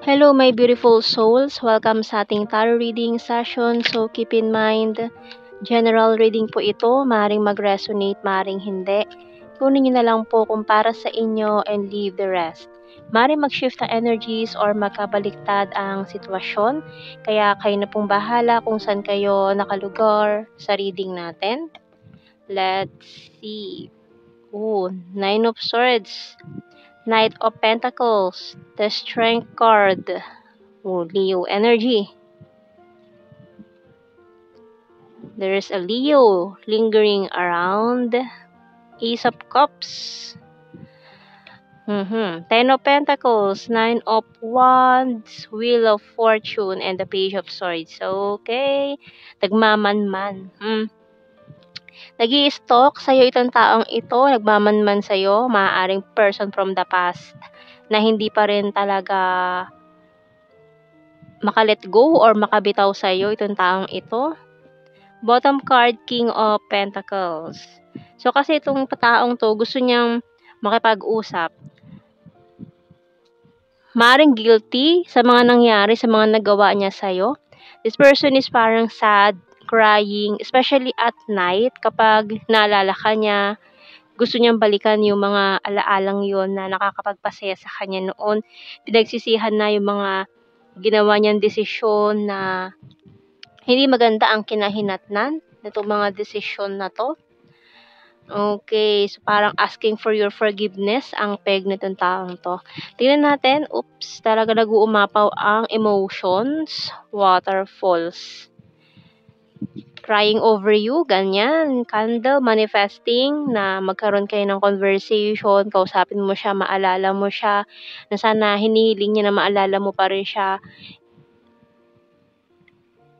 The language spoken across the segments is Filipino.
Hello, my beautiful souls. Welcome sa ating tarot reading session. So, keep in mind, general reading po ito. Maring mag-resonate, maring hindi. Kunin nyo na lang po kung para sa inyo and leave the rest. Maring mag-shift ang energies or magkabaliktad ang sitwasyon. Kaya kayo na pong bahala kung saan kayo nakalugar sa reading natin. Let's see. Nine of Swords. Knight of Pentacles, the Strength card, Leo energy. There is a Leo lingering around. Ace of Cups. Ten of Pentacles, Nine of Wands, Wheel of Fortune, and the Page of Swords. Okay. Nagmamanman. Nag-i-stalk sa'yo itong taong ito, nagmamanman sa'yo, maaaring person from the past na hindi pa rin talaga makalet go or makabitaw sa'yo itong taong ito. Bottom card, King of Pentacles. So, kasi itong taong to, gusto niyang makipag-usap. Maaaring guilty sa mga nangyari, sa mga nagawa niya sa'yo. This person is parang sad, crying, especially at night kapag naalala ka niya, gusto niyang balikan yung mga alaalang yon na nakakapagpasaya sa kanya noon. Pinagsisihan na yung mga ginawa niyang desisyon na hindi maganda ang kinahinatnan nitong mga desisyon na to. Okay, so parang asking for your forgiveness ang peg nitong taong to. Tingnan natin, talaga nag-uumapaw ang emotions, waterfalls. Crying over you, ganyan, candle, manifesting na magkaroon kayo ng conversation, kausapin mo siya, maalala mo siya, na sana hinihiling niya na maalala mo pa rin siya.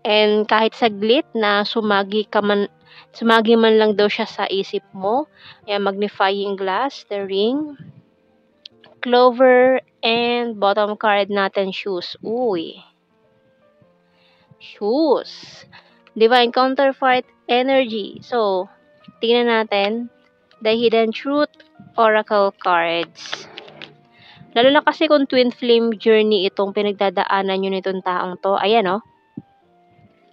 And kahit saglit na sumagi man lang daw siya sa isip mo. Ayan, magnifying glass, the ring, clover, and bottom card natin, shoes. Shoes. Divine counterpart energy. So, tingnan natin the hidden truth oracle cards. Lalo na kasi kung twin flame journey itong pinagdadaanan nyo nitong taong to. Ayan,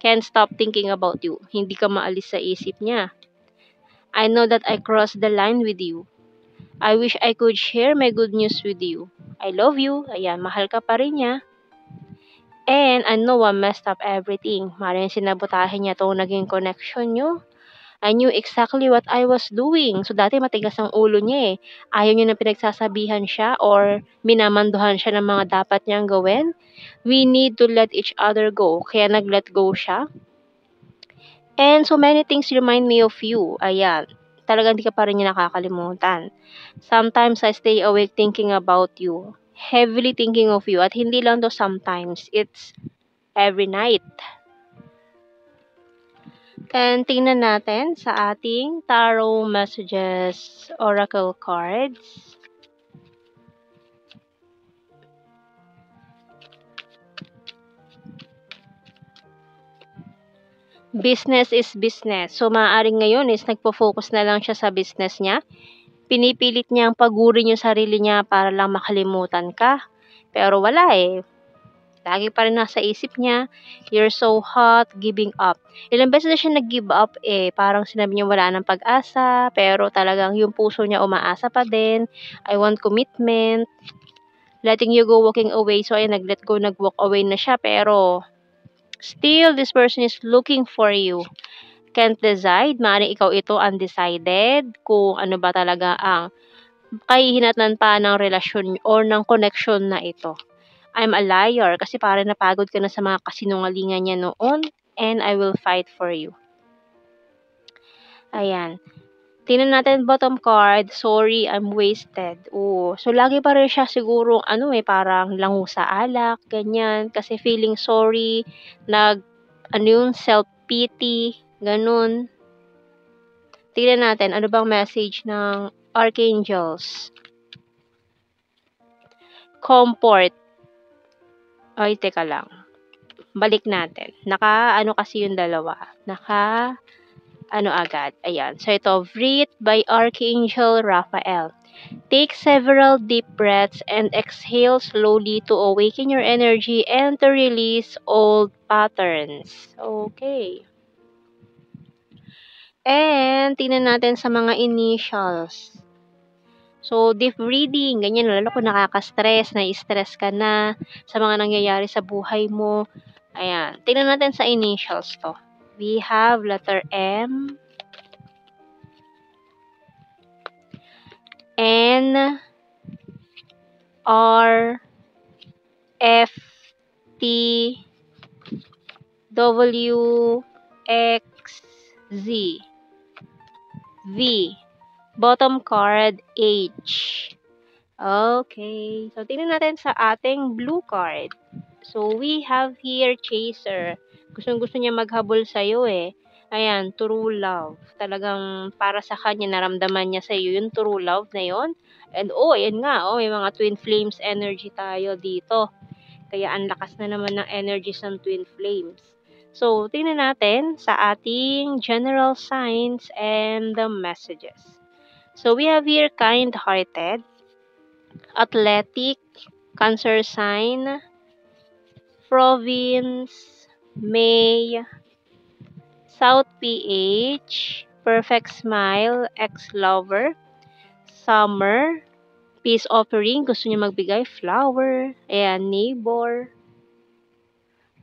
can't stop thinking about you. Hindi ka maalis sa isip niya. I know that I crossed the line with you. I wish I could share my good news with you. I love you. Ayan, mahal ka pa rin niya. And I know I messed up everything. Maraming sinabotahin niya itong naging connection nyo. I knew exactly what I was doing. So, dati matigas ang ulo niya eh. Ayaw niya na pinagsasabihan siya or minamanduhan siya ng mga dapat niyang gawin. We need to let each other go. Kaya nag-let go siya. And so many things remind me of you. Ayan. Talagang hindi ka pa rin niya nakakalimutan. Sometimes I stay awake thinking about you. Heavily thinking of you. At hindi lang to sometimes. It's every night. And tingnan natin sa ating tarot messages oracle cards. Business is business. So, maaaring ngayon is nagpo-focus na lang siya sa business niya. Pinipilit niyang pagurin yung sarili niya para lang makalimutan ka. Pero wala eh. Lagi pa rin nasa isip niya, you're so hot, giving up. Ilang beses na siya nag-give up eh. Parang sinabi niya wala ng pag-asa, pero talagang yung puso niya umaasa pa din. I want commitment. Letting you go, walking away. So, ay nag-let go, nag-walk away na siya. Pero, still, this person is looking for you. Can't decide. Maaaring ikaw ito undecided kung ano ba talaga ang kahihinatnan pa ng relasyon or ng connection na ito. I'm a liar kasi parang napagod ka na sa mga kasinungalingan niya noon and I will fight for you. Ayan. Tingnan natin bottom card. Sorry, I'm wasted. So lagi pa rin siya siguro parang lango sa alak, ganyan. Kasi feeling sorry, self-pity, ganun. Tingnan natin, ano bang message ng archangels? Comfort. Ay, teka lang. Balik natin. Kasi yung dalawa. Agad. Ayan. So, ito, Wreath by Archangel Raphael. Take several deep breaths and exhale slowly to awaken your energy and to release old patterns. Okay. And tingnan natin sa mga initials. So, deep breathing, ganyan, lalo kung nakaka-stress, na-stress ka na sa mga nangyayari sa buhay mo. Ayan, tingnan natin sa initials to. We have letter M, N, R, F, T, W, X, Z, V. Bottom card, H. Okay. So, tingnan natin sa ating blue card. So, we have here Chaser. Gustong-gusto niya maghabol sa'yo eh. Ayan, true love. Talagang para sa kanya, naramdaman niya sa'yo yung true love na yon. And ayan nga, may mga twin flames energy tayo dito. Kaya ang lakas na naman ng energies ng twin flames. So, tingnan natin sa ating general signs and the messages. So, we have here kind-hearted, athletic, Cancer sign, province, May, South PH, perfect smile, ex-lover, summer, peace offering, gusto niya magbigay, flower, ayan, neighbor,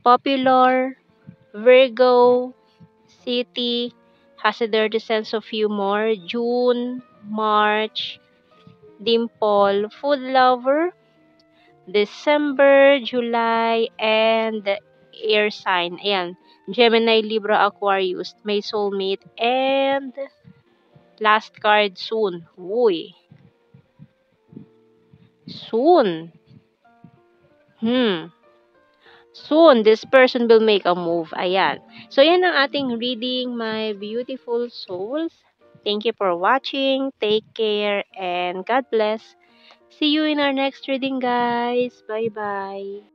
popular, Virgo, city, has a dirty sense of humor, June, March, dimple, food lover, December, July, and air sign. Ayan. Gemini, Libra, Aquarius, may soulmate, and last card, soon. Uy. Soon. Soon, this person will make a move. Ayan. So, yan ang ating reading, my beautiful souls. Thank you for watching. Take care, and God bless. See you in our next reading, guys. Bye-bye.